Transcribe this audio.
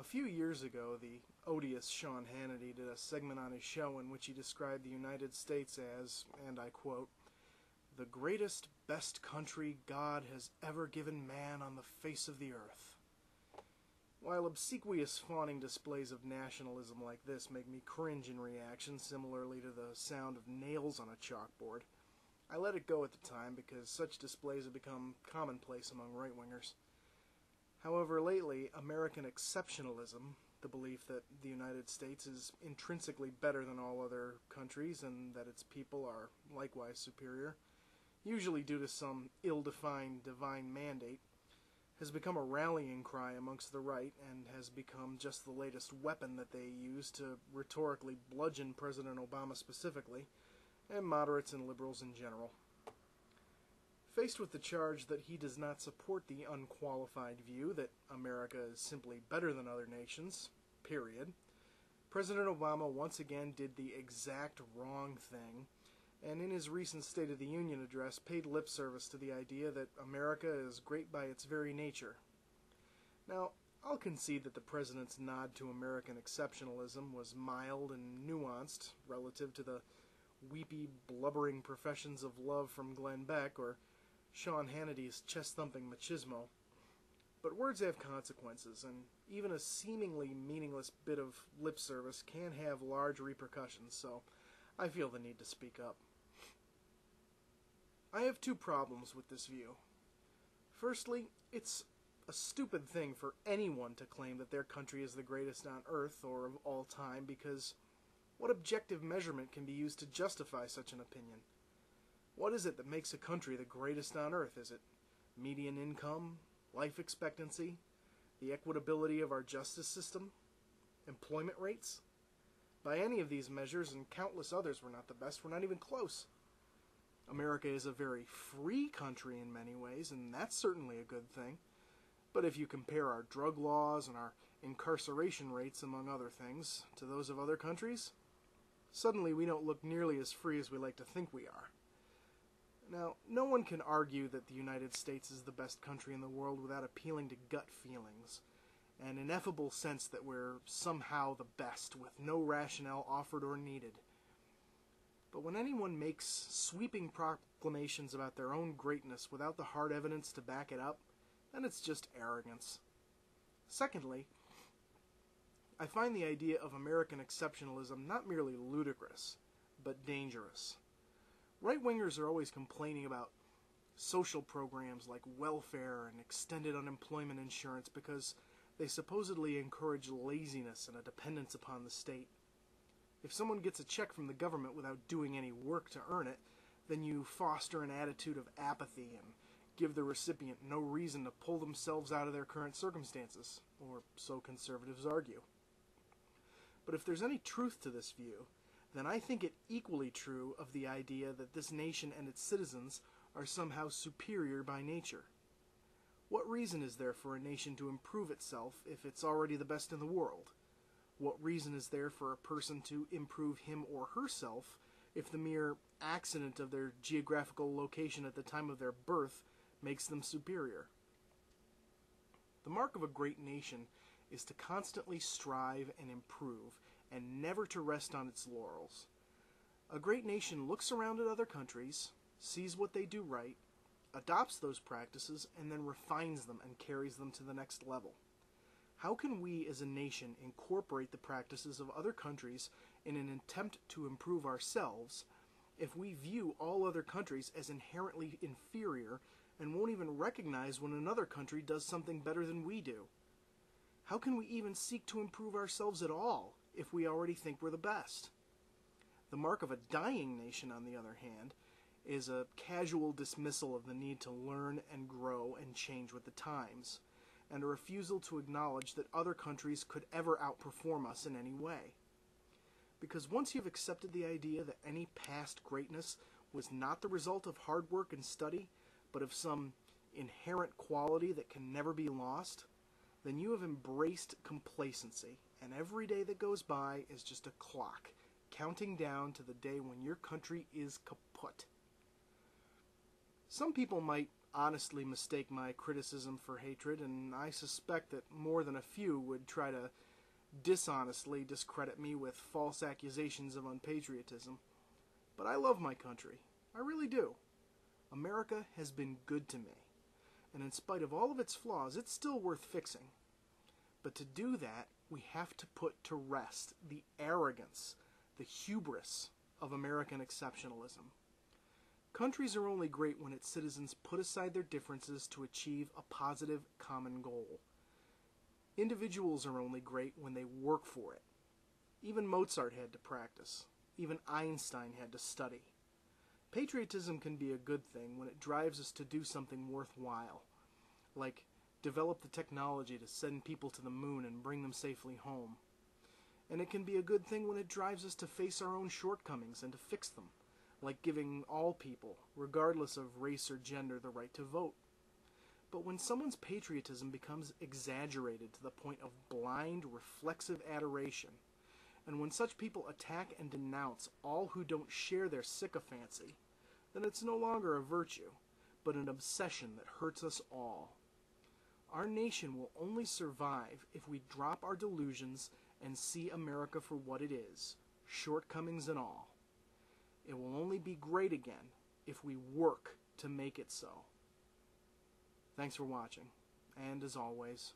A few years ago, the odious Sean Hannity did a segment on his show in which he described the United States as, and I quote, "the greatest, best country God has ever given man on the face of the earth." While obsequious fawning displays of nationalism like this make me cringe in reaction, similarly to the sound of nails on a chalkboard, I let it go at the time because such displays have become commonplace among right-wingers. However, lately, American exceptionalism, the belief that the United States is intrinsically better than all other countries and that its people are likewise superior, usually due to some ill-defined divine mandate, has become a rallying cry amongst the right and has become just the latest weapon that they use to rhetorically bludgeon President Obama specifically, and moderates and liberals in general. Faced with the charge that he does not support the unqualified view that America is simply better than other nations, period, President Obama once again did the exact wrong thing, and in his recent State of the Union address paid lip service to the idea that America is great by its very nature. Now, I'll concede that the president's nod to American exceptionalism was mild and nuanced relative to the weepy, blubbering professions of love from Glenn Beck or Sean Hannity's chest-thumping machismo. But words have consequences, and even a seemingly meaningless bit of lip service can have large repercussions, so I feel the need to speak up. I have two problems with this view. Firstly, it's a stupid thing for anyone to claim that their country is the greatest on earth or of all time, because what objective measurement can be used to justify such an opinion? What is it that makes a country the greatest on earth? Is it median income, life expectancy, the equitability of our justice system, employment rates? By any of these measures, and countless others, we're not the best. We're not even close. America is a very free country in many ways, and that's certainly a good thing. But if you compare our drug laws and our incarceration rates, among other things, to those of other countries, suddenly we don't look nearly as free as we like to think we are. Now, no one can argue that the United States is the best country in the world without appealing to gut feelings, an ineffable sense that we're somehow the best, with no rationale offered or needed. But when anyone makes sweeping proclamations about their own greatness without the hard evidence to back it up, then it's just arrogance. Secondly, I find the idea of American exceptionalism not merely ludicrous, but dangerous. Right-wingers are always complaining about social programs like welfare and extended unemployment insurance because they supposedly encourage laziness and a dependence upon the state. If someone gets a check from the government without doing any work to earn it, then you foster an attitude of apathy and give the recipient no reason to pull themselves out of their current circumstances, or so conservatives argue. But if there's any truth to this view, then I think it equally true of the idea that this nation and its citizens are somehow superior by nature. What reason is there for a nation to improve itself if it's already the best in the world? What reason is there for a person to improve him or herself if the mere accident of their geographical location at the time of their birth makes them superior? The mark of a great nation is to constantly strive and improve, and never to rest on its laurels. A great nation looks around at other countries, sees what they do right, adopts those practices, and then refines them and carries them to the next level. How can we as a nation incorporate the practices of other countries in an attempt to improve ourselves if we view all other countries as inherently inferior and won't even recognize when another country does something better than we do? How can we even seek to improve ourselves at all if we already think we're the best? The mark of a dying nation, on the other hand, is a casual dismissal of the need to learn and grow and change with the times, and a refusal to acknowledge that other countries could ever outperform us in any way. Because once you've accepted the idea that any past greatness was not the result of hard work and study, but of some inherent quality that can never be lost, then you have embraced complacency, and every day that goes by is just a clock, counting down to the day when your country is kaput. Some people might honestly mistake my criticism for hatred, and I suspect that more than a few would try to dishonestly discredit me with false accusations of unpatriotism. But I love my country. I really do. America has been good to me, and in spite of all of its flaws, it's still worth fixing. But to do that, we have to put to rest the arrogance, the hubris of American exceptionalism. Countries are only great when its citizens put aside their differences to achieve a positive common goal. Individuals are only great when they work for it. Even Mozart had to practice. Even Einstein had to study. Patriotism can be a good thing when it drives us to do something worthwhile, like develop the technology to send people to the moon and bring them safely home. And it can be a good thing when it drives us to face our own shortcomings and to fix them, like giving all people, regardless of race or gender, the right to vote. But when someone's patriotism becomes exaggerated to the point of blind, reflexive adoration, and when such people attack and denounce all who don't share their sycophancy, then it's no longer a virtue, but an obsession that hurts us all. Our nation will only survive if we drop our delusions and see America for what it is, shortcomings and all. It will only be great again if we work to make it so. Thanks for watching, and as always,